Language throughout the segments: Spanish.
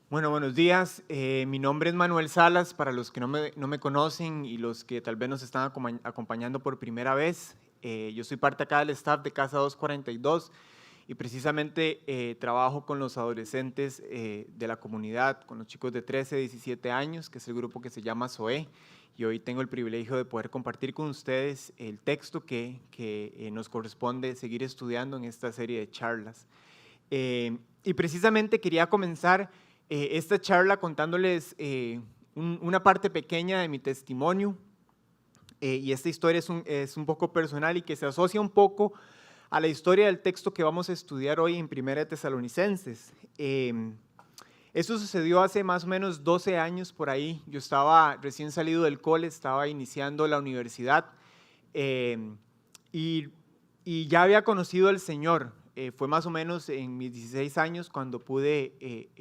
Bueno, buenos días. Mi nombre es Manuel Salas, para los que no me conocen y los que tal vez nos están acompañando por primera vez. Yo soy parte acá del staff de Casa 242 y precisamente trabajo con los adolescentes de la comunidad, con los chicos de 13, 17 años, que es el grupo que se llama SOE. Y hoy tengo el privilegio de poder compartir con ustedes el texto que nos corresponde seguir estudiando en esta serie de charlas. Y precisamente quería comenzar esta charla contándoles una parte pequeña de mi testimonio. Y esta historia es un poco personal y que se asocia un poco a la historia del texto que vamos a estudiar hoy en Primera de Tesalonicenses. Esto sucedió hace más o menos 12 años por ahí. Yo estaba recién salido del cole, estaba iniciando la universidad y, y ya había conocido al Señor. Fue más o menos en mis 16 años cuando pude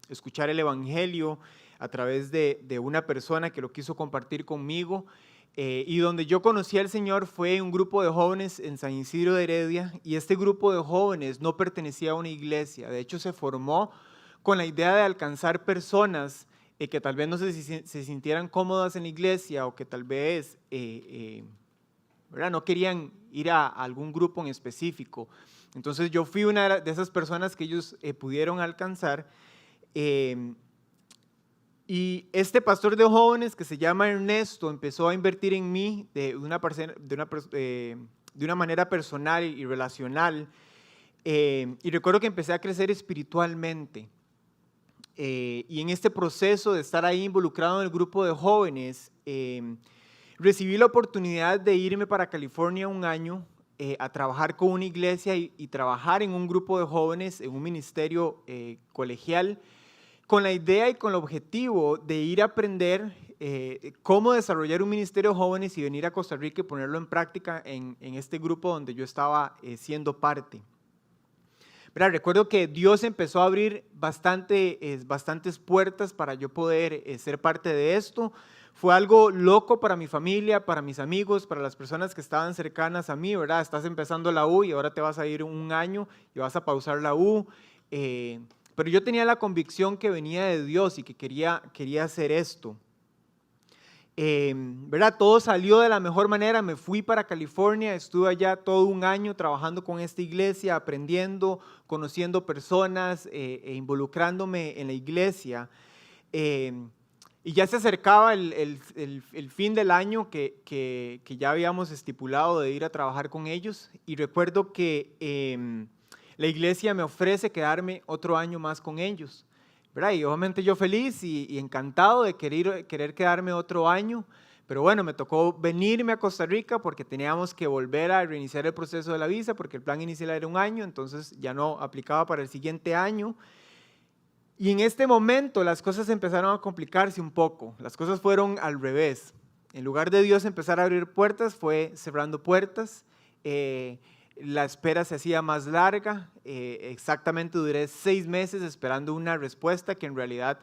escuchar el Evangelio a través de una persona que lo quiso compartir conmigo. Y donde yo conocí al Señor fue un grupo de jóvenes en San Isidro de Heredia, y este grupo de jóvenes no pertenecía a una iglesia. De hecho, se formó con la idea de alcanzar personas que tal vez no se sintieran cómodas en la iglesia, o que tal vez ¿verdad? No querían ir a algún grupo en específico. Entonces yo fui una de esas personas que ellos pudieron alcanzar. Y este pastor de jóvenes, que se llama Ernesto, empezó a invertir en mí de una manera personal y relacional. Y recuerdo que empecé a crecer espiritualmente. Y en este proceso de estar ahí involucrado en el grupo de jóvenes, recibí la oportunidad de irme para California un año a trabajar con una iglesia y trabajar en un grupo de jóvenes, en un ministerio colegial, con la idea y con el objetivo de ir a aprender cómo desarrollar un ministerio de jóvenes y venir a Costa Rica y ponerlo en práctica en este grupo donde yo estaba siendo parte. Pero recuerdo que Dios empezó a abrir bastantes puertas para yo poder ser parte de esto. Fue algo loco para mi familia, para mis amigos, para las personas que estaban cercanas a mí, ¿verdad? Estás empezando la U y ahora te vas a ir un año y vas a pausar la U. Pero yo tenía la convicción que venía de Dios y que quería hacer esto. ¿Verdad? Todo salió de la mejor manera. Me fui para California, estuve allá todo un año trabajando con esta iglesia, aprendiendo, conociendo personas e involucrándome en la iglesia. Y ya se acercaba el fin del año que ya habíamos estipulado de ir a trabajar con ellos. Y recuerdo que la iglesia me ofrece quedarme otro año más con ellos, ¿verdad? Y obviamente yo feliz y encantado de querer quedarme otro año. Pero bueno, me tocó venirme a Costa Rica porque teníamos que volver a reiniciar el proceso de la visa, porque el plan inicial era un año, entonces ya no aplicaba para el siguiente año. Y en este momento las cosas empezaron a complicarse un poco. Las cosas fueron al revés. En lugar de Dios empezar a abrir puertas, fue cerrando puertas. La espera se hacía más larga. Exactamente duré 6 meses esperando una respuesta que en realidad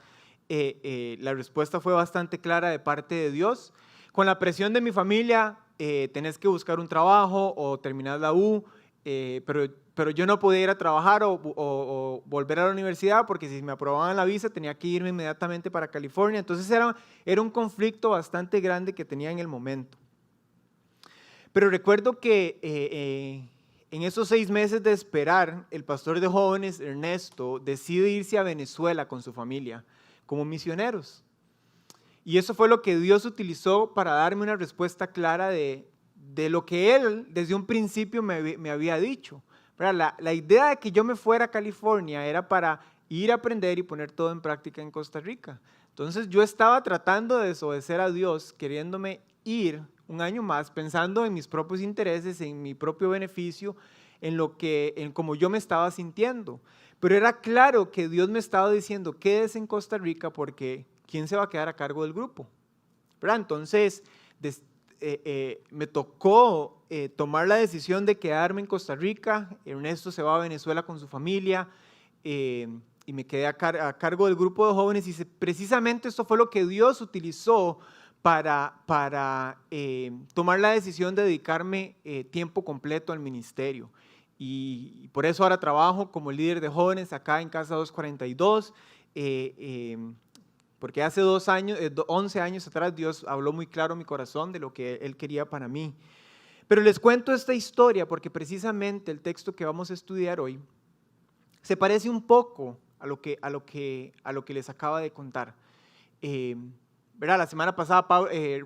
la respuesta fue bastante clara de parte de Dios. Con la presión de mi familia, tenés que buscar un trabajo o terminar la U, pero yo no podía ir a trabajar o volver a la universidad, porque si me aprobaban la visa tenía que irme inmediatamente para California. Entonces era un conflicto bastante grande que tenía en el momento. Pero recuerdo que en esos 6 meses de esperar, el pastor de jóvenes, Ernesto, decide irse a Venezuela con su familia como misioneros. Y eso fue lo que Dios utilizó para darme una respuesta clara de lo que Él desde un principio me había dicho. La idea de que yo me fuera a California era para ir a aprender y poner todo en práctica en Costa Rica. Entonces yo estaba tratando de desobedecer a Dios, queriéndome ir un año más, pensando en mis propios intereses, en mi propio beneficio, en cómo yo me estaba sintiendo. Pero era claro que Dios me estaba diciendo, quédese en Costa Rica porque ¿quién se va a quedar a cargo del grupo? ¿Verdad? Entonces, me tocó tomar la decisión de quedarme en Costa Rica. Ernesto se va a Venezuela con su familia y me quedé a cargo del grupo de jóvenes, y precisamente esto fue lo que Dios utilizó para tomar la decisión de dedicarme tiempo completo al ministerio. Y por eso ahora trabajo como líder de jóvenes acá en Casa 242. porque hace 11 años atrás Dios habló muy claro a mi corazón de lo que Él quería para mí. Pero les cuento esta historia porque precisamente el texto que vamos a estudiar hoy se parece un poco a lo que les acaba de contar. ¿Verdad? La semana pasada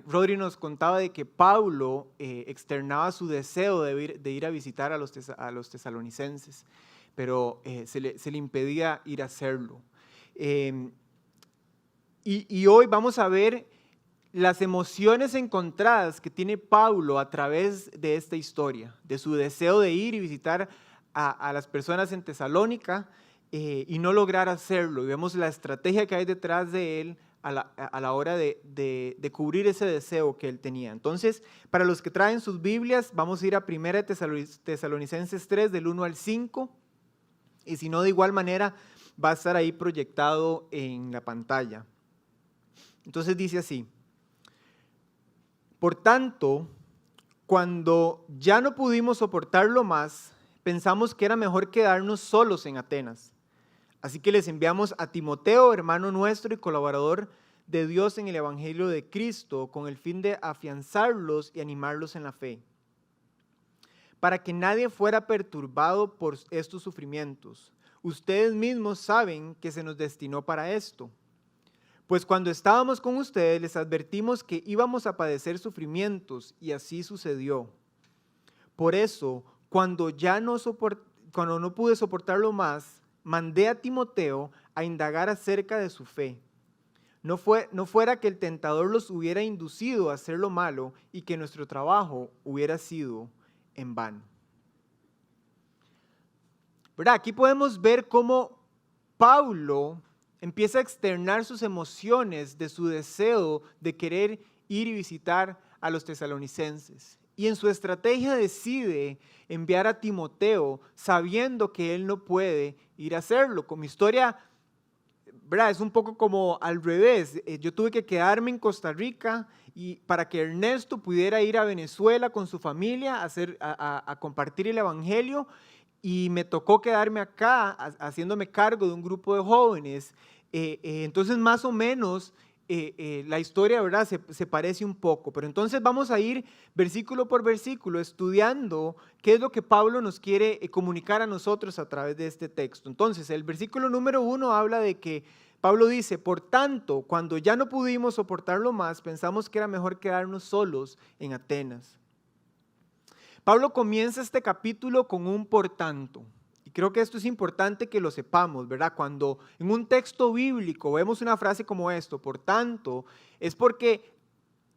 Rodri nos contaba de que Pablo externaba su deseo de ir a visitar a los tesalonicenses, pero se le impedía ir a hacerlo. Y hoy vamos a ver las emociones encontradas que tiene Pablo a través de esta historia, de su deseo de ir y visitar a las personas en Tesalónica y no lograr hacerlo. Y vemos la estrategia que hay detrás de él a la hora de cubrir ese deseo que él tenía. Entonces, para los que traen sus Biblias, vamos a ir a 1 Tesalonicenses 3, del 1 al 5, y si no, de igual manera, va a estar ahí proyectado en la pantalla. Entonces dice así: por tanto, cuando ya no pudimos soportarlo más, pensamos que era mejor quedarnos solos en Atenas. Así que les enviamos a Timoteo, hermano nuestro y colaborador de Dios en el Evangelio de Cristo, con el fin de afianzarlos y animarlos en la fe, para que nadie fuera perturbado por estos sufrimientos. Ustedes mismos saben que se nos destinó para esto. Pues cuando estábamos con ustedes les advertimos que íbamos a padecer sufrimientos y así sucedió. Por eso, cuando no pude soportarlo más, mandé a Timoteo a indagar acerca de su fe. No fuera que el tentador los hubiera inducido a hacer lo malo y que nuestro trabajo hubiera sido en vano. ¿Verdad? Aquí podemos ver cómo Pablo empieza a externar sus emociones de su deseo de querer ir y visitar a los tesalonicenses. Y en su estrategia decide enviar a Timoteo sabiendo que él no puede ir a hacerlo. Con mi historia, ¿verdad?, es un poco como al revés. Yo tuve que quedarme en Costa Rica para que Ernesto pudiera ir a Venezuela con su familia a compartir el Evangelio. Y me tocó quedarme acá haciéndome cargo de un grupo de jóvenes. Entonces, más o menos, la historia, ¿verdad?, se parece un poco. Pero entonces vamos a ir versículo por versículo estudiando qué es lo que Pablo nos quiere comunicar a nosotros a través de este texto. Entonces, el versículo número 1 habla de que Pablo dice: por tanto, cuando ya no pudimos soportarlo más, pensamos que era mejor quedarnos solos en Atenas. Pablo comienza este capítulo con un por tanto. Y creo que esto es importante que lo sepamos, ¿verdad? Cuando en un texto bíblico vemos una frase como esto, por tanto, es porque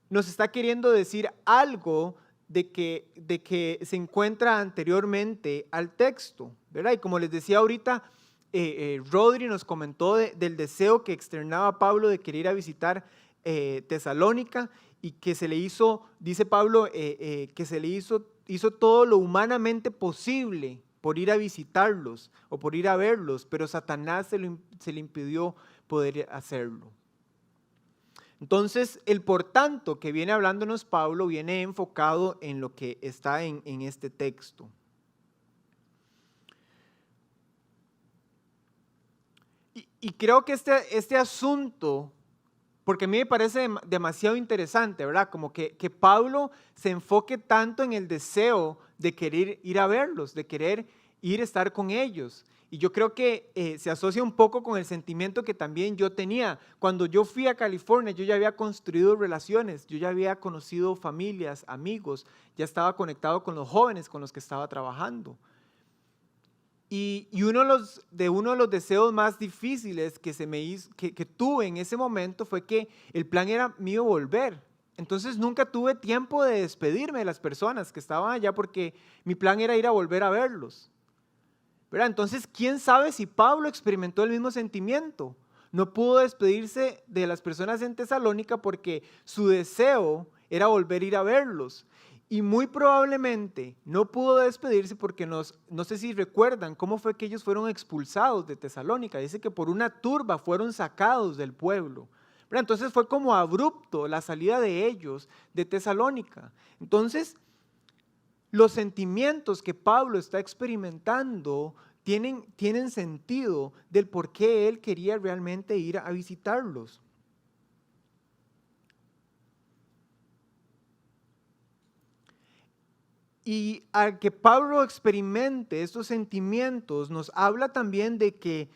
nos está queriendo decir algo de que se encuentra anteriormente al texto, ¿verdad? Y como les decía ahorita, Rodri nos comentó del deseo que externaba Pablo de querer ir a visitar Tesalónica y que se le hizo, dice Pablo, que se le hizo todo lo humanamente posible por ir a visitarlos o por ir a verlos, pero Satanás se le impidió poder hacerlo. Entonces, el por tanto que viene hablándonos Pablo viene enfocado en lo que está en este texto. Y creo que este asunto, porque a mí me parece demasiado interesante, ¿verdad? Como que Pablo se enfoque tanto en el deseo de querer ir a verlos, de querer ir a estar con ellos. Y yo creo que se asocia un poco con el sentimiento que también yo tenía. Cuando yo fui a California, yo ya había construido relaciones, yo ya había conocido familias, amigos, ya estaba conectado con los jóvenes con los que estaba trabajando. Y uno de los deseos más difíciles que tuve en ese momento fue que el plan era mío volver. Entonces nunca tuve tiempo de despedirme de las personas que estaban allá porque mi plan era ir a volver a verlos, ¿verdad? Entonces, ¿quién sabe si Pablo experimentó el mismo sentimiento? No pudo despedirse de las personas en Tesalónica porque su deseo era volver a ir a verlos. Y muy probablemente no pudo despedirse porque no sé si recuerdan cómo fue que ellos fueron expulsados de Tesalónica. Dice que por una turba fueron sacados del pueblo. ¿Verdad? Entonces fue como abrupto la salida de ellos de Tesalónica. Entonces, los sentimientos que Pablo está experimentando tienen sentido del por qué él quería realmente ir a visitarlos. Y al que Pablo experimente estos sentimientos, nos habla también de que,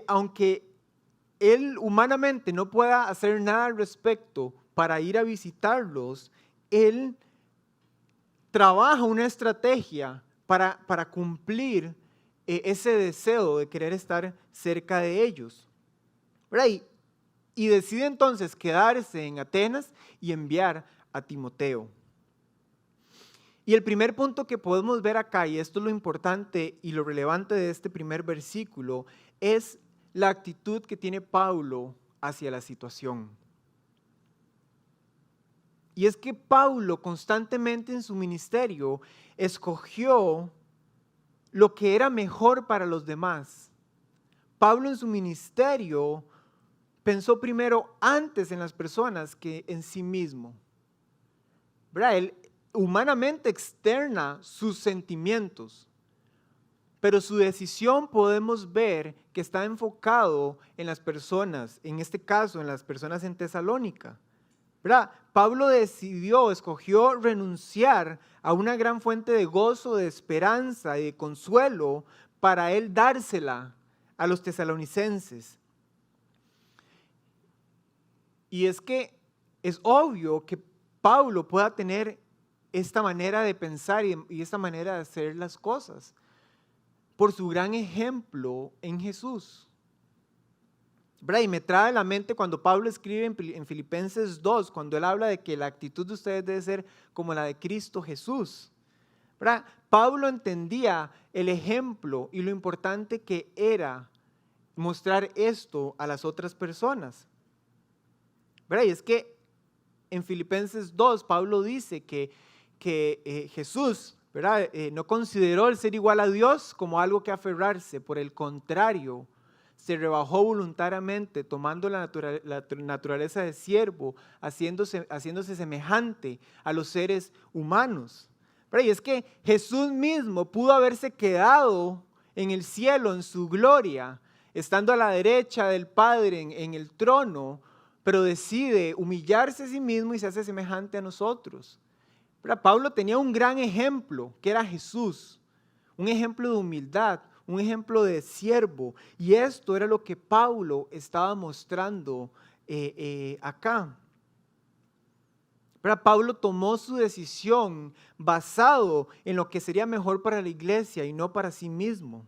aunque él humanamente no pueda hacer nada al respecto para ir a visitarlos, él trabaja una estrategia para cumplir ese deseo de querer estar cerca de ellos. ¿Verdad? Y decide entonces quedarse en Atenas y enviar a Timoteo. Y el primer punto que podemos ver acá, y esto es lo importante y lo relevante de este primer versículo, es la actitud que tiene Pablo hacia la situación. Y es que Pablo constantemente en su ministerio escogió lo que era mejor para los demás. Pablo en su ministerio pensó primero antes en las personas que en sí mismo. ¿Verdad? Él humanamente externa sus sentimientos, pero su decisión podemos ver que está enfocado en las personas, en este caso en las personas en Tesalónica. ¿Verdad? Pablo escogió renunciar a una gran fuente de gozo, de esperanza y de consuelo para él dársela a los tesalonicenses. Y es que es obvio que Pablo pueda tener esta manera de pensar y esta manera de hacer las cosas por su gran ejemplo en Jesús. ¿Verdad? Y me trae a la mente cuando Pablo escribe en Filipenses 2, cuando él habla de que la actitud de ustedes debe ser como la de Cristo Jesús. ¿Verdad? Pablo entendía el ejemplo y lo importante que era mostrar esto a las otras personas. ¿Verdad? Y es que en Filipenses 2, Pablo dice que Jesús, ¿verdad? No consideró el ser igual a Dios como algo que aferrarse, por el contrario, se rebajó voluntariamente, tomando la naturaleza de siervo, haciéndose semejante a los seres humanos. ¿Verdad? Y es que Jesús mismo pudo haberse quedado en el cielo, en su gloria, estando a la derecha del Padre en el trono, pero decide humillarse a sí mismo y se hace semejante a nosotros. ¿Verdad? Pablo tenía un gran ejemplo, que era Jesús, un ejemplo de humildad, un ejemplo de siervo, y esto era lo que Pablo estaba mostrando acá. ¿Verdad? Pablo tomó su decisión basado en lo que sería mejor para la iglesia y no para sí mismo.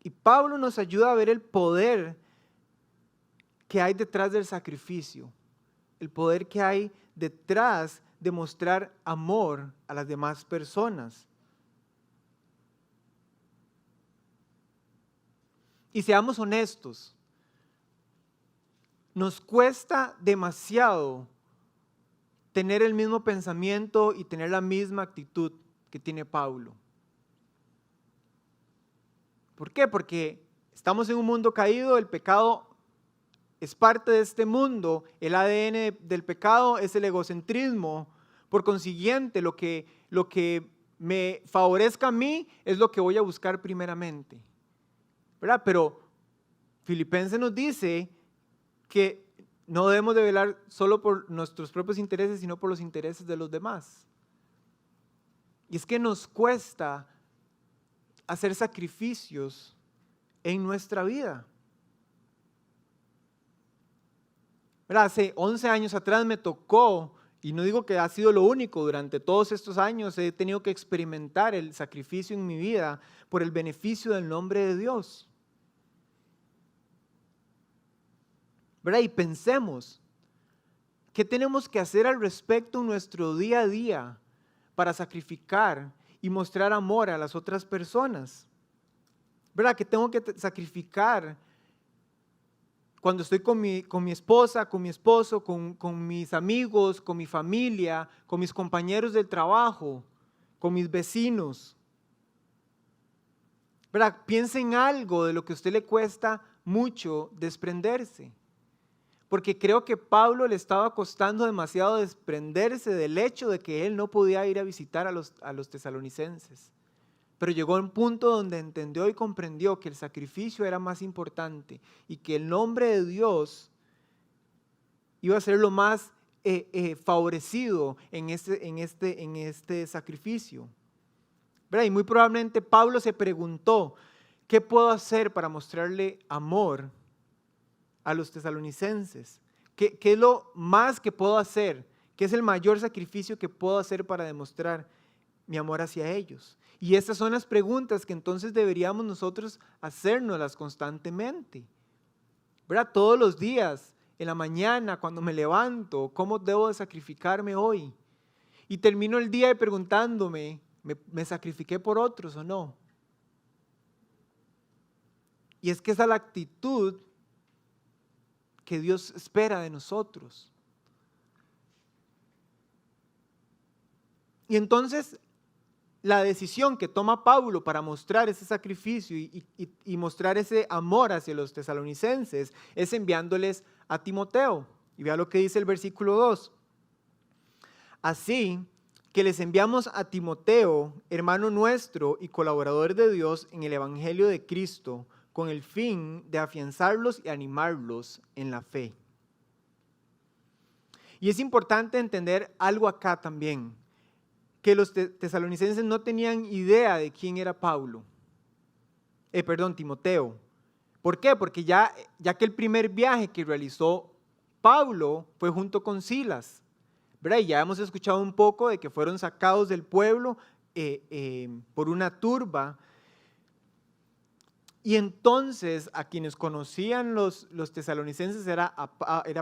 Y Pablo nos ayuda a ver el poder que hay detrás del sacrificio, el poder que hay detrás de mostrar amor a las demás personas. Y seamos honestos, nos cuesta demasiado tener el mismo pensamiento y tener la misma actitud que tiene Pablo. ¿Por qué? Porque estamos en un mundo caído, el pecado es parte de este mundo, el ADN del pecado es el egocentrismo. Por consiguiente, lo que me favorezca a mí es lo que voy a buscar primeramente. ¿Verdad? Pero Filipenses nos dice que no debemos de velar solo por nuestros propios intereses, sino por los intereses de los demás. Y es que nos cuesta hacer sacrificios en nuestra vida. ¿Verdad? Hace 11 años atrás me tocó, y no digo que ha sido lo único, durante todos estos años he tenido que experimentar el sacrificio en mi vida por el beneficio del nombre de Dios. ¿Verdad? Y pensemos, ¿qué tenemos que hacer al respecto en nuestro día a día para sacrificar y mostrar amor a las otras personas? ¿Verdad? ¿Qué tengo que sacrificar cuando estoy con mi esposa, con mi esposo, con mis amigos, con mi familia, con mis compañeros del trabajo, con mis vecinos? ¿Verdad? Piensa en algo de lo que a usted le cuesta mucho desprenderse. Porque creo que Pablo le estaba costando demasiado desprenderse del hecho de que él no podía ir a visitar a los tesalonicenses. pero llegó a un punto donde entendió y comprendió que el sacrificio era más importante y que el nombre de Dios iba a ser lo más favorecido en este sacrificio. ¿Verdad? Y muy probablemente Pablo se preguntó, ¿qué puedo hacer para mostrarle amor a los tesalonicenses? ¿Qué es lo más que puedo hacer? ¿Qué es el mayor sacrificio que puedo hacer para demostrar mi amor hacia ellos? Y estas son las preguntas que entonces deberíamos nosotros hacérnoslas constantemente. ¿Verdad? Todos los días, en la mañana, cuando me levanto, ¿cómo debo de sacrificarme hoy? Y termino el día preguntándome, ¿me sacrifiqué por otros o no? Y es que esa es la actitud que Dios espera de nosotros. Y entonces, la decisión que toma Pablo para mostrar ese sacrificio y mostrar ese amor hacia los tesalonicenses es enviándoles a Timoteo. Y vea lo que dice el versículo 2. Así que les enviamos a Timoteo, hermano nuestro y colaborador de Dios en el Evangelio de Cristo, con el fin de afianzarlos y animarlos en la fe. Y es importante entender algo acá también, que los tesalonicenses no tenían idea de quién era Timoteo. ¿Por qué? Porque ya que el primer viaje que realizó Pablo fue junto con Silas, ¿verdad? Y ya hemos escuchado un poco de que fueron sacados del pueblo por una turba. Y entonces a quienes conocían los tesalonicenses era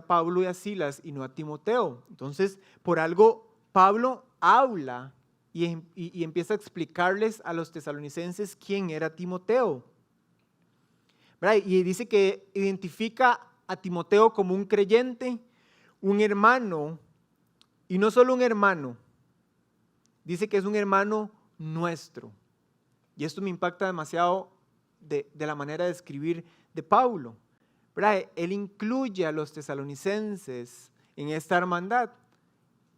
Pablo y a Silas y no a Timoteo. Entonces, por algo Pablo habla y empieza a explicarles a los tesalonicenses quién era Timoteo. ¿Verdad? Y dice que identifica a Timoteo como un creyente, un hermano, y no solo un hermano, dice que es un hermano nuestro. Y esto me impacta demasiado de la manera de escribir de Pablo. ¿Verdad? Él incluye a los tesalonicenses en esta hermandad.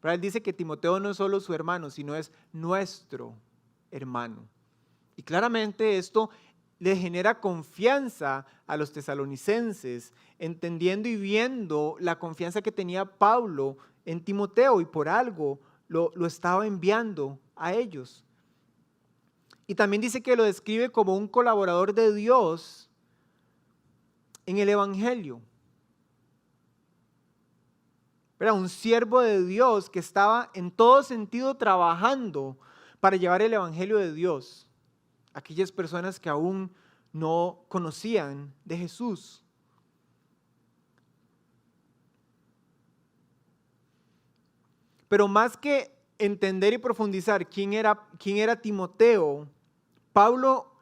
¿Verdad? Él dice que Timoteo no es solo su hermano, sino es nuestro hermano. Y claramente esto le genera confianza a los tesalonicenses, entendiendo y viendo la confianza que tenía Pablo en Timoteo y por algo lo estaba enviando a ellos. Y también dice que lo describe como un colaborador de Dios en el Evangelio. Era un siervo de Dios que estaba en todo sentido trabajando para llevar el Evangelio de Dios a aquellas personas que aún no conocían de Jesús. Pero más que entender y profundizar quién era Timoteo, Pablo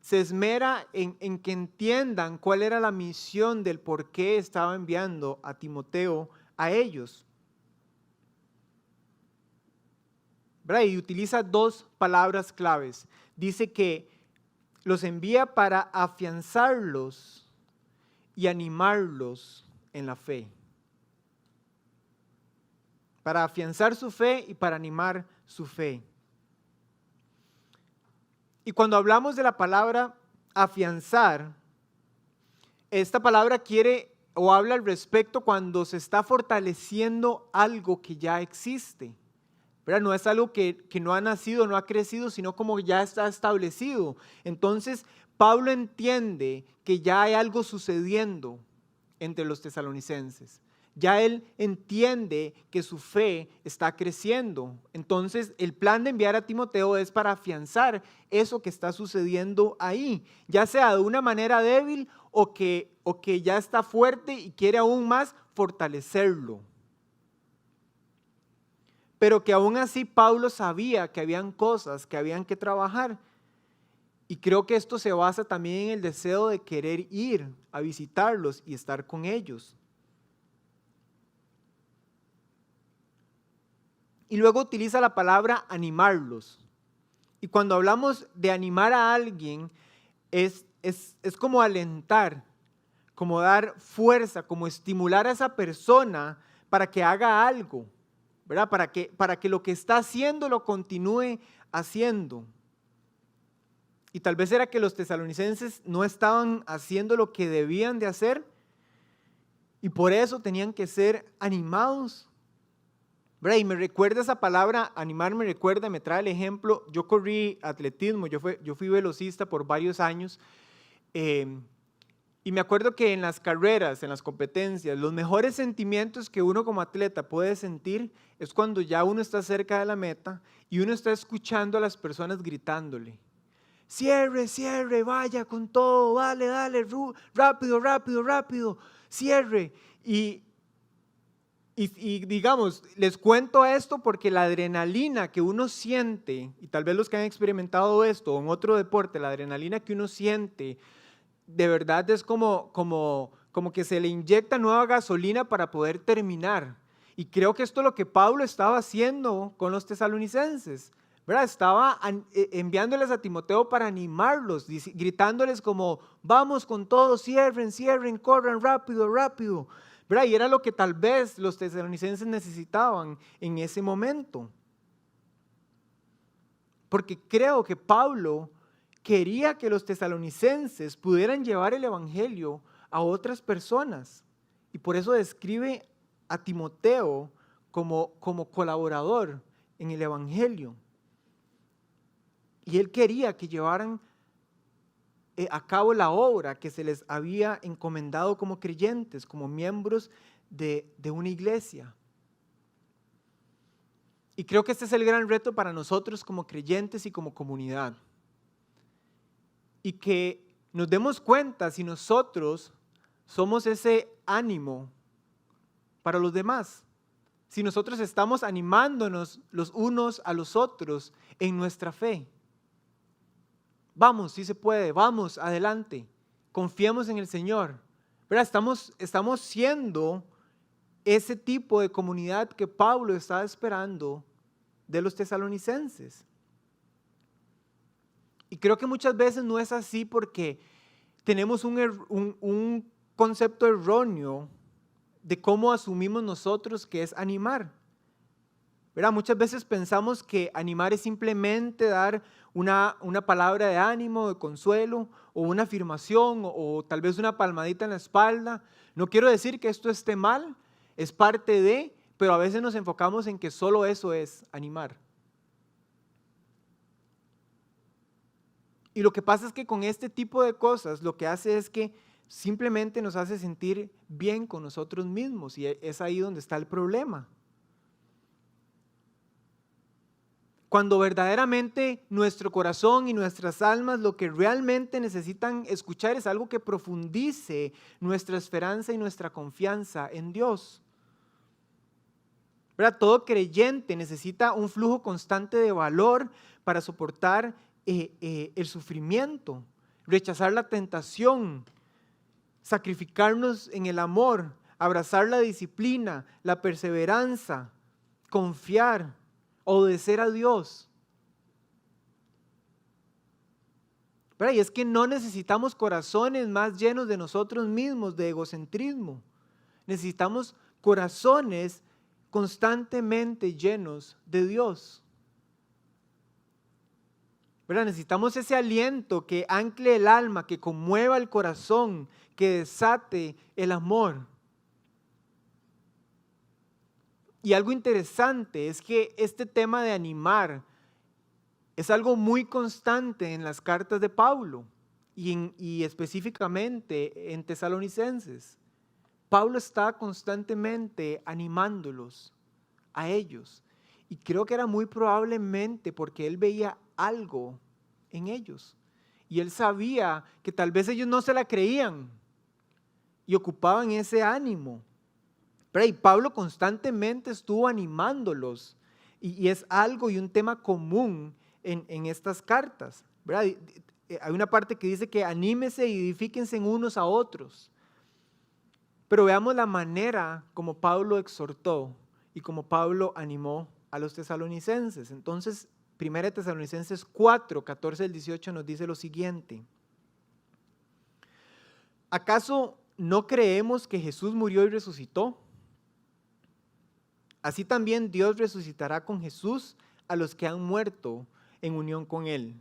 se esmera en que entiendan cuál era la misión del por qué estaba enviando a Timoteo a ellos. ¿Verdad? Y utiliza dos palabras claves. Dice que los envía para afianzarlos y animarlos en la fe. Para afianzar su fe y para animar su fe. Y cuando hablamos de la palabra afianzar, esta palabra quiere o habla al respecto cuando se está fortaleciendo algo que ya existe. ¿Verdad? No es algo que no ha nacido, no ha crecido, sino como ya está establecido. Entonces, Pablo entiende que ya hay algo sucediendo entre los tesalonicenses. Ya él entiende que su fe está creciendo. Entonces, el plan de enviar a Timoteo es para afianzar eso que está sucediendo ahí, ya sea de una manera débil o que ya está fuerte y quiere aún más fortalecerlo. Pero que aún así Pablo sabía que habían cosas que habían que trabajar. Y creo que esto se basa también en el deseo de querer ir a visitarlos y estar con ellos. Y luego utiliza la palabra animarlos. Y cuando hablamos de animar a alguien, es como alentar, como dar fuerza, como estimular a esa persona para que haga algo, ¿verdad? Para que lo que está haciendo lo continúe haciendo. Y tal vez era que los tesalonicenses no estaban haciendo lo que debían de hacer y por eso tenían que ser animados. ¿Verdad? Y me recuerda esa palabra, animar me trae el ejemplo. Yo corrí atletismo, yo fui velocista por varios años. Y me acuerdo que en las carreras, en las competencias, los mejores sentimientos que uno como atleta puede sentir es cuando ya uno está cerca de la meta y uno está escuchando a las personas gritándole: cierre, cierre, vaya con todo, dale, dale, rápido, rápido, rápido, cierre. Y digamos, les cuento esto porque la adrenalina que uno siente, y tal vez los que han experimentado esto o en otro deporte, la adrenalina que uno siente, de verdad es como que se le inyecta nueva gasolina para poder terminar. Y creo que esto es lo que Pablo estaba haciendo con los tesalonicenses, ¿verdad? Estaba enviándoles a Timoteo para animarlos, gritándoles como: vamos con todo, cierren, cierren, corran, rápido, rápido, ¿verdad? Y era lo que tal vez los tesalonicenses necesitaban en ese momento. Porque creo que Pablo quería que los tesalonicenses pudieran llevar el evangelio a otras personas. Y por eso describe a Timoteo como colaborador en el evangelio. Y él quería que llevaran a cabo la obra que se les había encomendado como creyentes, como miembros de una iglesia. Y creo que este es el gran reto para nosotros como creyentes y como comunidad. Y que nos demos cuenta si nosotros somos ese ánimo para los demás. Si nosotros estamos animándonos los unos a los otros en nuestra fe. Vamos, sí se puede, vamos, adelante. Confiemos en el Señor. ¿Verdad? Estamos siendo ese tipo de comunidad que Pablo estaba esperando de los tesalonicenses. Y creo que muchas veces no es así porque tenemos un concepto erróneo de cómo asumimos nosotros que es animar. ¿Verdad? Muchas veces pensamos que animar es simplemente dar una palabra de ánimo, de consuelo, o una afirmación, o tal vez una palmadita en la espalda. No quiero decir que esto esté mal, es parte de, pero a veces nos enfocamos en que solo eso es animar. Y lo que pasa es que con este tipo de cosas lo que hace es que simplemente nos hace sentir bien con nosotros mismos, y es ahí donde está el problema. Cuando verdaderamente nuestro corazón y nuestras almas lo que realmente necesitan escuchar es algo que profundice nuestra esperanza y nuestra confianza en Dios. ¿Verdad? Todo creyente necesita un flujo constante de valor para soportar el sufrimiento, rechazar la tentación, sacrificarnos en el amor, abrazar la disciplina, la perseverancia, confiar, obedecer a Dios. ¿Verdad? Y es que no necesitamos corazones más llenos de nosotros mismos, de egocentrismo. Necesitamos corazones constantemente llenos de Dios. ¿Verdad? Necesitamos ese aliento que ancle el alma, que conmueva el corazón, que desate el amor. Y algo interesante es que este tema de animar es algo muy constante en las cartas de Pablo y específicamente en Tesalonicenses. Pablo está constantemente animándolos a ellos. Y creo que era muy probablemente porque él veía algo en ellos. Y él sabía que tal vez ellos no se la creían y ocupaban ese ánimo. Pero y Pablo constantemente estuvo animándolos. Y es algo y un tema común en estas cartas, ¿verdad? Hay una parte que dice que anímese y edifíquense unos a otros. Pero veamos la manera como Pablo exhortó y como Pablo animó a los tesalonicenses. Entonces, 1 Tesalonicenses 4, 14 al 18 nos dice lo siguiente: ¿acaso no creemos que Jesús murió y resucitó? Así también Dios resucitará con Jesús a los que han muerto en unión con Él.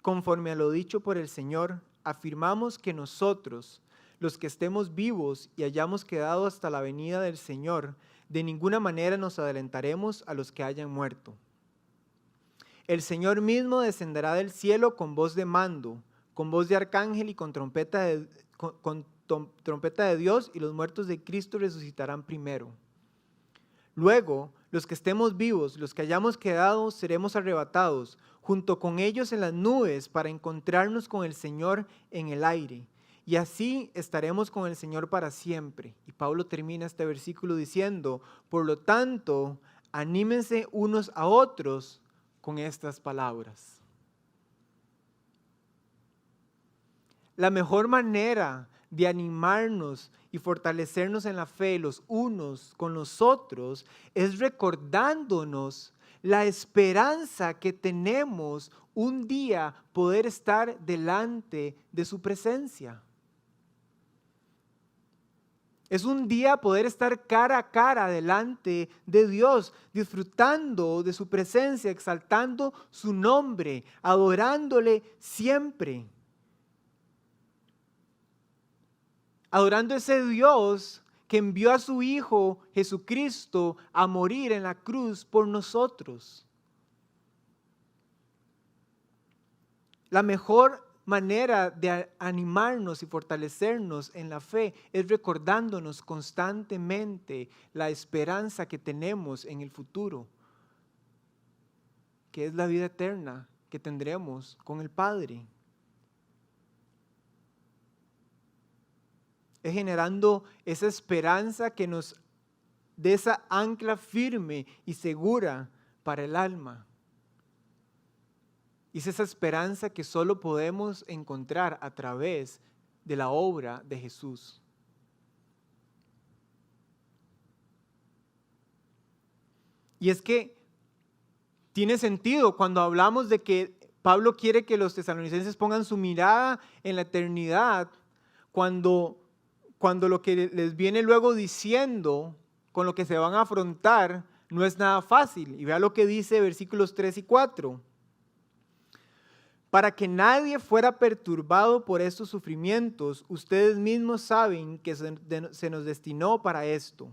conforme a lo dicho por el Señor, afirmamos que nosotros, los que estemos vivos y hayamos quedado hasta la venida del Señor, de ninguna manera nos adelantaremos a los que hayan muerto. El Señor mismo descenderá del cielo con voz de mando, con voz de arcángel y con trompeta de Dios, y los muertos de Cristo resucitarán primero. Luego, los que estemos vivos, los que hayamos quedado, seremos arrebatados, junto con ellos en las nubes, para encontrarnos con el Señor en el aire. Y así estaremos con el Señor para siempre. Y Pablo termina este versículo diciendo, por lo tanto, anímense unos a otros con estas palabras. La mejor manera de animarnos y fortalecernos en la fe los unos con los otros es recordándonos la esperanza que tenemos un día poder estar delante de su presencia. Es un día poder estar cara a cara delante de Dios, disfrutando de su presencia, exaltando su nombre, adorándole siempre. Adorando a ese Dios que envió a su Hijo Jesucristo a morir en la cruz por nosotros. La mejor manera de animarnos y fortalecernos en la fe es recordándonos constantemente la esperanza que tenemos en el futuro, que es la vida eterna que tendremos con el Padre. Es generando esa esperanza que nos dé esa ancla firme y segura para el alma. Y es esa esperanza que solo podemos encontrar a través de la obra de Jesús. Y es que tiene sentido cuando hablamos de que Pablo quiere que los tesalonicenses pongan su mirada en la eternidad, cuando lo que les viene luego diciendo, con lo que se van a afrontar, no es nada fácil. Y vea lo que dice versículos 3 y 4. Para que nadie fuera perturbado por estos sufrimientos, ustedes mismos saben que se nos destinó para esto.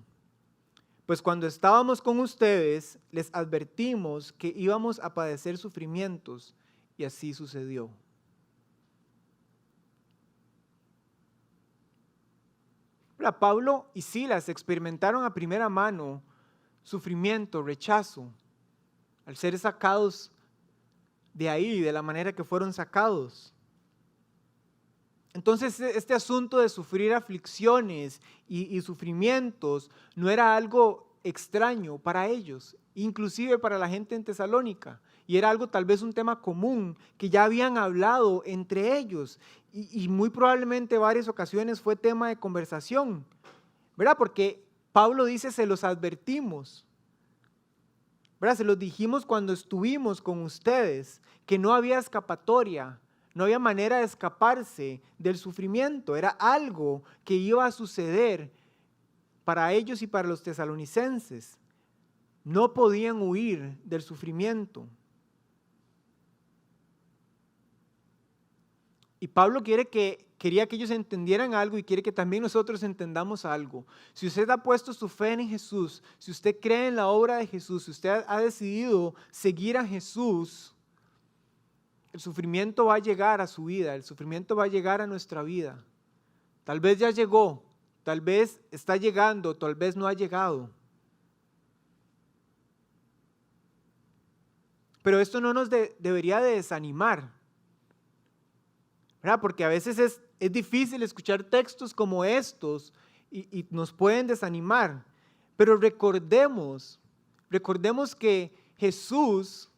Pues cuando estábamos con ustedes, les advertimos que íbamos a padecer sufrimientos, y así sucedió. Pablo y Silas experimentaron a primera mano sufrimiento, rechazo, al ser sacados de ahí, de la manera que fueron sacados. Entonces, este asunto de sufrir aflicciones y sufrimientos no era algo extraño para ellos, inclusive para la gente en Tesalónica, y era algo tal vez un tema común que ya habían hablado entre ellos, y muy probablemente varias ocasiones fue tema de conversación, ¿verdad? Porque Pablo dice, se los advertimos, ¿verdad? Se los dijimos cuando estuvimos con ustedes, que no había escapatoria, no había manera de escaparse del sufrimiento, era algo que iba a suceder para ellos y para los tesalonicenses. No podían huir del sufrimiento. Y Pablo quería que ellos entendieran algo y quiere que también nosotros entendamos algo. Si usted ha puesto su fe en Jesús, si usted cree en la obra de Jesús, si usted ha decidido seguir a Jesús, el sufrimiento va a llegar a su vida, el sufrimiento va a llegar a nuestra vida. Tal vez ya llegó, tal vez está llegando, tal vez no ha llegado. Pero esto no nos debería de desanimar, ¿verdad? Porque a veces es difícil escuchar textos como estos y nos pueden desanimar. Pero recordemos que Jesús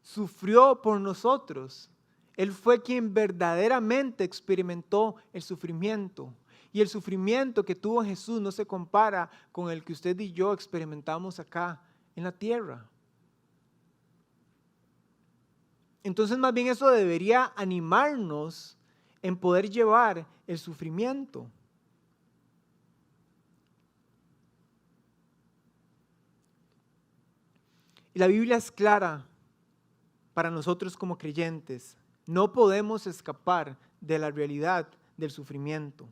sufrió por nosotros. Él fue quien verdaderamente experimentó el sufrimiento. Y el sufrimiento que tuvo Jesús no se compara con el que usted y yo experimentamos acá en la tierra. Entonces, más bien eso debería animarnos en poder llevar el sufrimiento. Y la Biblia es clara para nosotros como creyentes. No podemos escapar de la realidad del sufrimiento.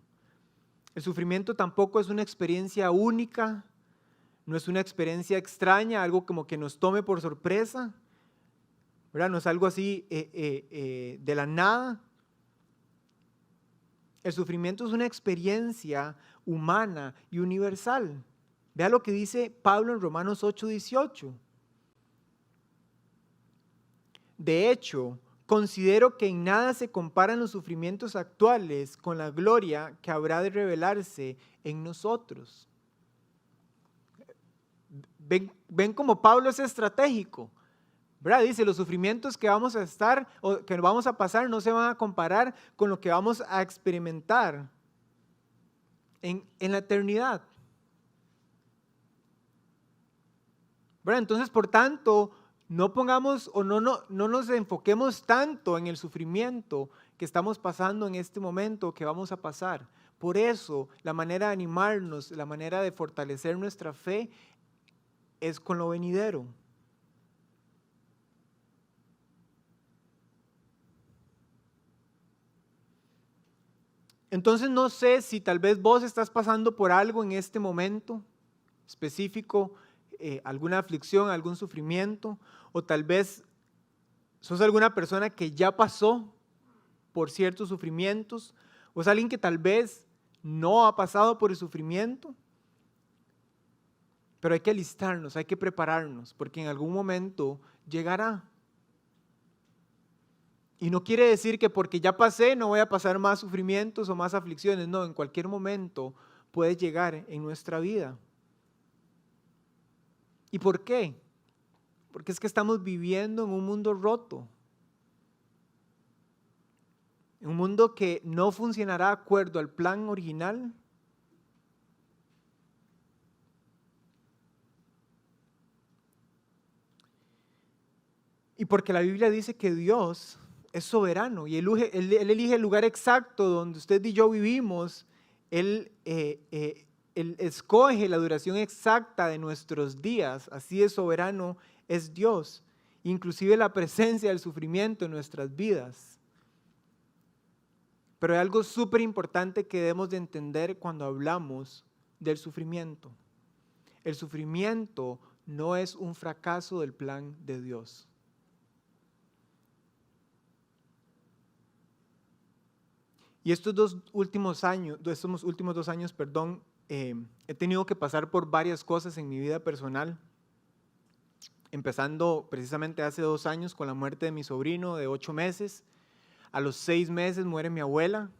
El sufrimiento tampoco es una experiencia única, no es una experiencia extraña, algo como que nos tome por sorpresa, ¿verdad? No es algo así de la nada. El sufrimiento es una experiencia humana y universal. Vea lo que dice Pablo en Romanos 8:18. De hecho, considero que en nada se comparan los sufrimientos actuales con la gloria que habrá de revelarse en nosotros. ¿Ven cómo Pablo es estratégico? ¿Verdad? Dice, los sufrimientos que vamos a estar o que vamos a pasar no se van a comparar con lo que vamos a experimentar en la eternidad. ¿Verdad? Entonces, por tanto, no pongamos o no nos enfoquemos tanto en el sufrimiento que estamos pasando en este momento, que vamos a pasar. Por eso, la manera de animarnos, la manera de fortalecer nuestra fe es con lo venidero. Entonces no sé si tal vez vos estás pasando por algo en este momento específico, alguna aflicción, algún sufrimiento, o tal vez sos alguna persona que ya pasó por ciertos sufrimientos, o es alguien que tal vez no ha pasado por el sufrimiento, pero hay que alistarnos, hay que prepararnos, porque en algún momento llegará. Y no quiere decir que porque ya pasé no voy a pasar más sufrimientos o más aflicciones. No, en cualquier momento puede llegar en nuestra vida. ¿Y por qué? Porque es que estamos viviendo en un mundo roto. En un mundo que no funcionará de acuerdo al plan original. Y porque la Biblia dice que Dios es soberano y Él elige el lugar exacto donde usted y yo vivimos. Él escoge la duración exacta de nuestros días. Así de soberano es Dios. Inclusive la presencia del sufrimiento en nuestras vidas. Pero hay algo súper importante que debemos de entender cuando hablamos del sufrimiento. El sufrimiento no es un fracaso del plan de Dios. Y estos últimos 2 años, he tenido que pasar por varias cosas en mi vida personal, empezando precisamente hace 2 años con la muerte de mi sobrino de 8 meses. A los 6 meses muere mi abuela.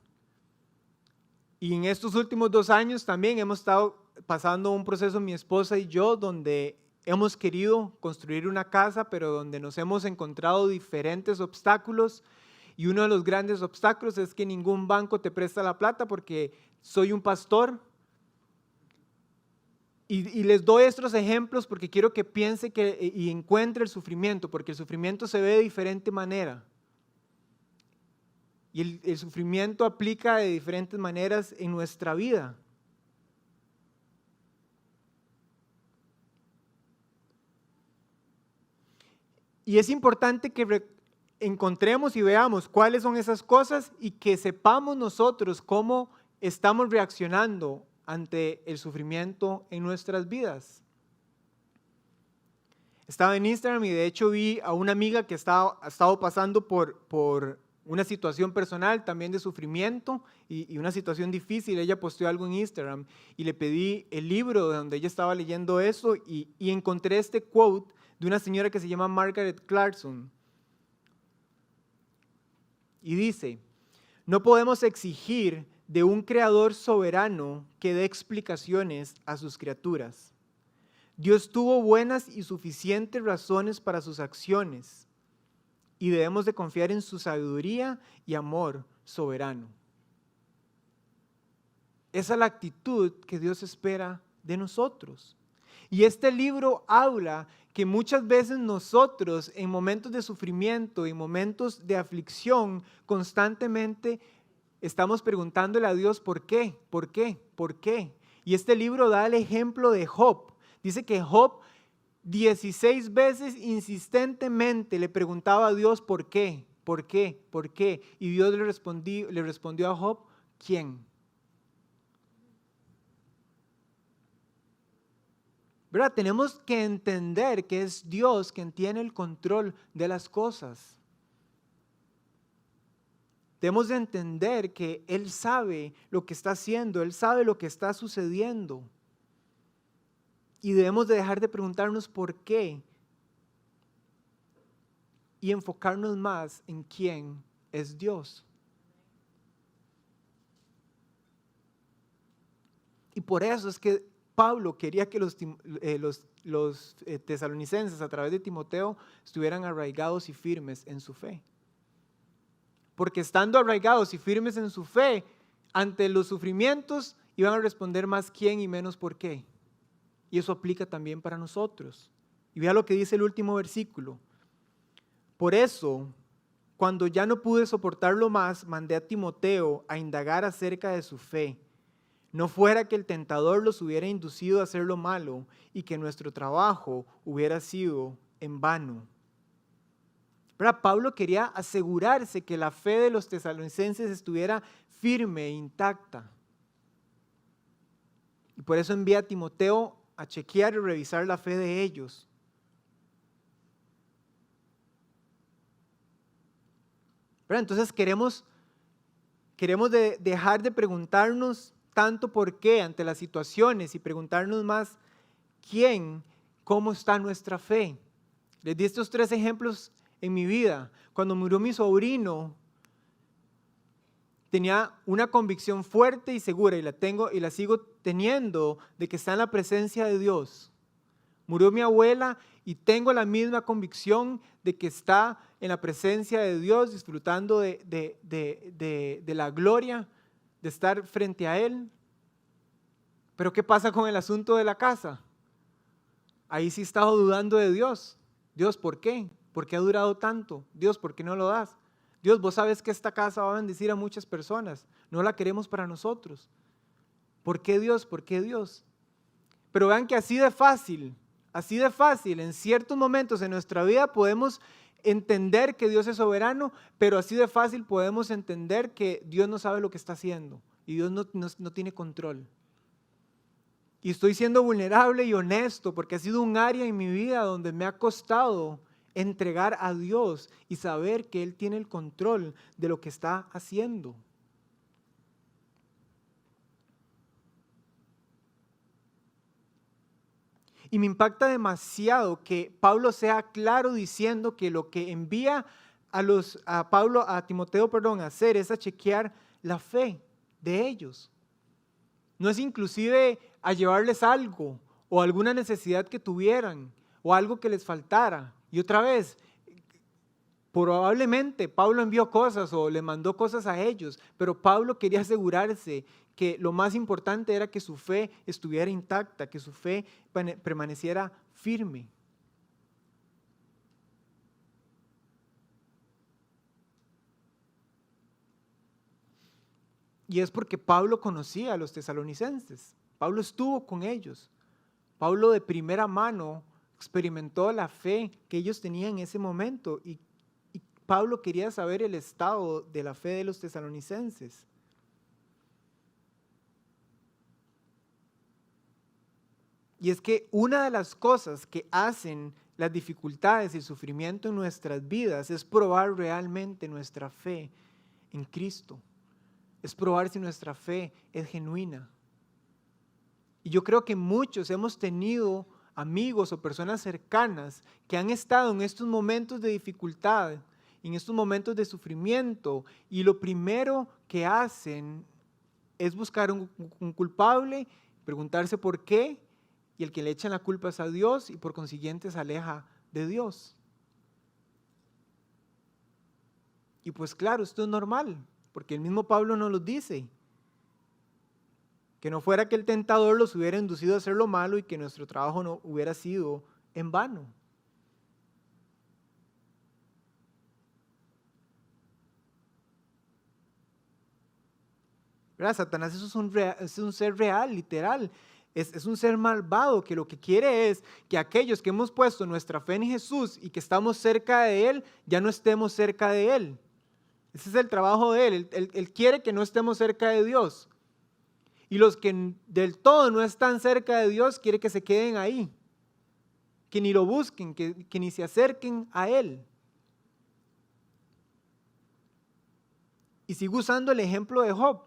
Y en estos últimos 2 años también hemos estado pasando un proceso, mi esposa y yo, donde hemos querido construir una casa, pero donde nos hemos encontrado diferentes obstáculos. Y uno de los grandes obstáculos es que ningún banco te presta la plata porque soy un pastor. Y les doy estos ejemplos porque quiero que piense y encuentre el sufrimiento, porque el sufrimiento se ve de diferente manera. Y el sufrimiento aplica de diferentes maneras en nuestra vida. Y es importante que encontremos y veamos cuáles son esas cosas y que sepamos nosotros cómo estamos reaccionando ante el sufrimiento en nuestras vidas. Estaba en Instagram y de hecho vi a una amiga que ha estado pasando por una situación personal también de sufrimiento y una situación difícil. Ella posteó algo en Instagram y le pedí el libro de donde ella estaba leyendo eso y encontré este quote de una señora que se llama Margaret Clarkson. Y dice, no podemos exigir de un creador soberano que dé explicaciones a sus criaturas. Dios tuvo buenas y suficientes razones para sus acciones y debemos de confiar en su sabiduría y amor soberano. Esa es la actitud que Dios espera de nosotros. Y este libro habla que muchas veces nosotros en momentos de sufrimiento, en momentos de aflicción, constantemente estamos preguntándole a Dios ¿por qué? ¿Por qué? ¿Por qué? Y este libro da el ejemplo de Job. Dice que Job 16 veces insistentemente le preguntaba a Dios por qué, por qué, por qué. Y Dios le respondió a Job, ¿quién? ¿Verdad? Tenemos que entender que es Dios quien tiene el control de las cosas. Debemos de entender que Él sabe lo que está haciendo, Él sabe lo que está sucediendo. Y debemos de dejar de preguntarnos por qué y enfocarnos más en quién es Dios. Y por eso es que Pablo quería que los tesalonicenses a través de Timoteo estuvieran arraigados y firmes en su fe. Porque estando arraigados y firmes en su fe, ante los sufrimientos iban a responder más quién y menos por qué. Y eso aplica también para nosotros. Y vea lo que dice el último versículo. Por eso, cuando ya no pude soportarlo más, mandé a Timoteo a indagar acerca de su fe. No fuera que el tentador los hubiera inducido a hacer lo malo y que nuestro trabajo hubiera sido en vano. Pero Pablo quería asegurarse que la fe de los tesalonicenses estuviera firme e intacta. Y por eso envía a Timoteo a chequear y revisar la fe de ellos. Pero entonces queremos dejar de preguntarnos tanto por qué ante las situaciones y preguntarnos más quién, cómo está nuestra fe. Les di estos 3 ejemplos en mi vida. Cuando murió mi sobrino, tenía una convicción fuerte y segura, y la tengo y la sigo teniendo, de que está en la presencia de Dios. Murió mi abuela y tengo la misma convicción de que está en la presencia de Dios, disfrutando de la gloria, de estar frente a Él. Pero ¿qué pasa con el asunto de la casa? Ahí sí he estado dudando de Dios. Dios, ¿por qué? ¿Por qué ha durado tanto? Dios, ¿por qué no lo das? Dios, vos sabes que esta casa va a bendecir a muchas personas. No la queremos para nosotros. ¿Por qué Dios? ¿Por qué Dios? Pero vean que así de fácil, en ciertos momentos en nuestra vida podemos entender que Dios es soberano, pero así de fácil podemos entender que Dios no sabe lo que está haciendo y Dios no tiene control. Y estoy siendo vulnerable y honesto porque ha sido un área en mi vida donde me ha costado entregar a Dios y saber que Él tiene el control de lo que está haciendo. Y me impacta demasiado que Pablo sea claro diciendo que lo que envía a Timoteo a hacer es a chequear la fe de ellos. No es inclusive a llevarles algo o alguna necesidad que tuvieran o algo que les faltara. Y otra vez, probablemente Pablo envió cosas o le mandó cosas a ellos, pero Pablo quería asegurarse que lo más importante era que su fe estuviera intacta, que su fe permaneciera firme. Y es porque Pablo conocía a los tesalonicenses. Pablo estuvo con ellos. Pablo de primera mano experimentó la fe que ellos tenían en ese momento y Pablo quería saber el estado de la fe de los tesalonicenses. Y es que una de las cosas que hacen las dificultades y el sufrimiento en nuestras vidas es probar realmente nuestra fe en Cristo. Es probar si nuestra fe es genuina. Y yo creo que muchos hemos tenido amigos o personas cercanas que han estado en estos momentos de dificultad, en estos momentos de sufrimiento, y lo primero que hacen es buscar un culpable, preguntarse por qué, y el que le echan la culpa es a Dios y por consiguiente se aleja de Dios. Y pues claro, esto es normal, porque el mismo Pablo nos lo dice. Que no fuera que el tentador los hubiera inducido a hacer lo malo y que nuestro trabajo no hubiera sido en vano. ¿Verdad? Satanás es un ser real, literal. es un ser malvado que lo que quiere es que aquellos que hemos puesto nuestra fe en Jesús y que estamos cerca de Él, ya no estemos cerca de Él. Ese es el trabajo de Él. Él quiere que no estemos cerca de Dios. Y los que del todo no están cerca de Dios, quiere que se queden ahí. Que ni lo busquen, que ni se acerquen a Él. Y sigo usando el ejemplo de Job,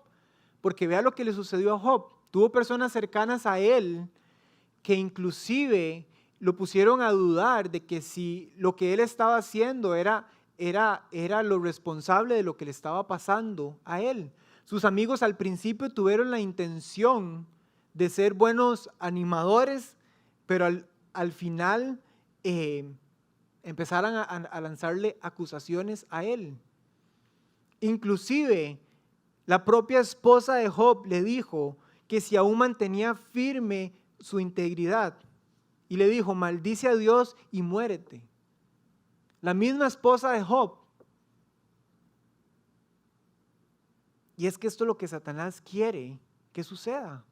porque vea lo que le sucedió a Job. Tuvo personas cercanas a él que inclusive lo pusieron a dudar de que si lo que él estaba haciendo era lo responsable de lo que le estaba pasando a él. Sus amigos al principio tuvieron la intención de ser buenos animadores, pero al final empezaron a lanzarle acusaciones a él. Inclusive, la propia esposa de Job le dijo que si aún mantenía firme su integridad, y le dijo, maldice a Dios y muérete. La misma esposa de Job. Y es que esto es lo que Satanás quiere que suceda.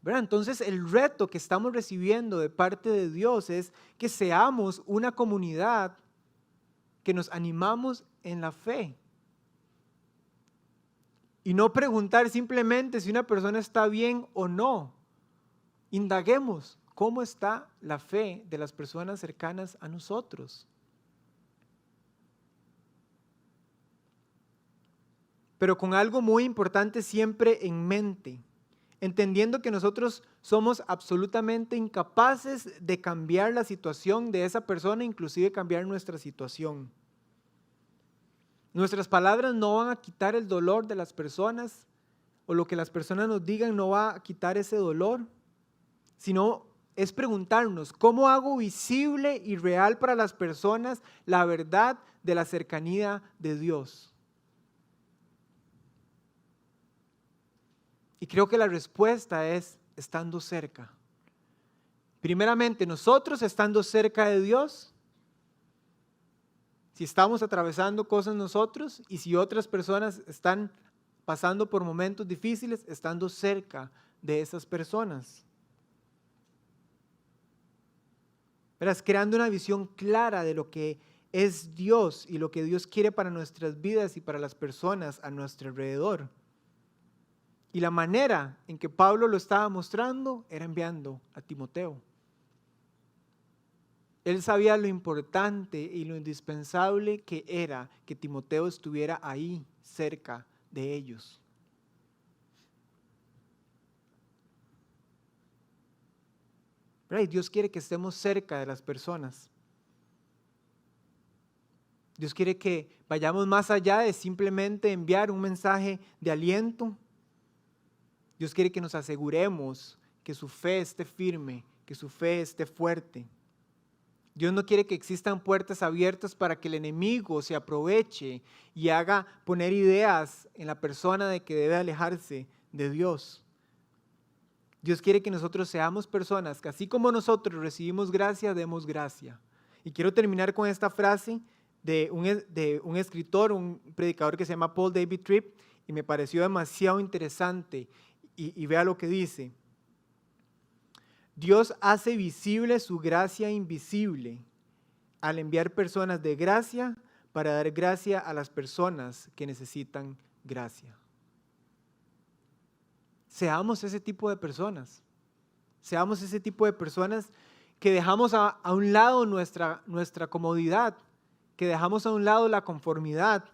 ¿Verdad? Entonces el reto que estamos recibiendo de parte de Dios es que seamos una comunidad que nos animamos en la fe. Y no preguntar simplemente si una persona está bien o no. Indaguemos cómo está la fe de las personas cercanas a nosotros. Pero con algo muy importante siempre en mente. Entendiendo que nosotros somos absolutamente incapaces de cambiar la situación de esa persona, inclusive cambiar nuestra situación. Nuestras palabras no van a quitar el dolor de las personas, o lo que las personas nos digan no va a quitar ese dolor, sino es preguntarnos, ¿cómo hago visible y real para las personas la verdad de la cercanía de Dios? Y creo que la respuesta es estando cerca. Primeramente, nosotros estando cerca de Dios, si estamos atravesando cosas nosotros y si otras personas están pasando por momentos difíciles, estando cerca de esas personas. Verás, creando una visión clara de lo que es Dios y lo que Dios quiere para nuestras vidas y para las personas a nuestro alrededor. Y la manera en que Pablo lo estaba mostrando era enviando a Timoteo. Él sabía lo importante y lo indispensable que era que Timoteo estuviera ahí, cerca de ellos. ¿Verdad? Y Dios quiere que estemos cerca de las personas. Dios quiere que vayamos más allá de simplemente enviar un mensaje de aliento. Dios quiere que nos aseguremos que su fe esté firme, que su fe esté fuerte. Dios no quiere que existan puertas abiertas para que el enemigo se aproveche y haga poner ideas en la persona de que debe alejarse de Dios. Dios quiere que nosotros seamos personas que así como nosotros recibimos gracia, demos gracia. Y quiero terminar con esta frase de un escritor, un predicador que se llama Paul David Tripp, y me pareció demasiado interesante. Y vea lo que dice. Dios hace visible su gracia invisible al enviar personas de gracia para dar gracia a las personas que necesitan gracia. Seamos ese tipo de personas. Seamos ese tipo de personas que dejamos a un lado nuestra comodidad, que dejamos a un lado la conformidad,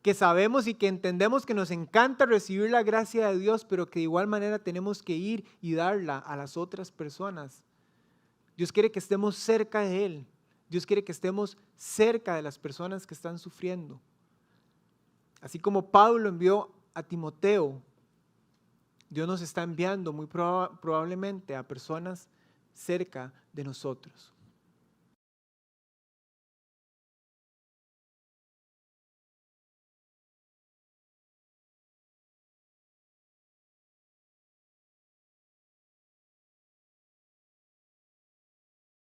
que sabemos y que entendemos que nos encanta recibir la gracia de Dios, pero que de igual manera tenemos que ir y darla a las otras personas. Dios quiere que estemos cerca de Él. Dios quiere que estemos cerca de las personas que están sufriendo. Así como Pablo envió a Timoteo, Dios nos está enviando muy probablemente a personas cerca de nosotros.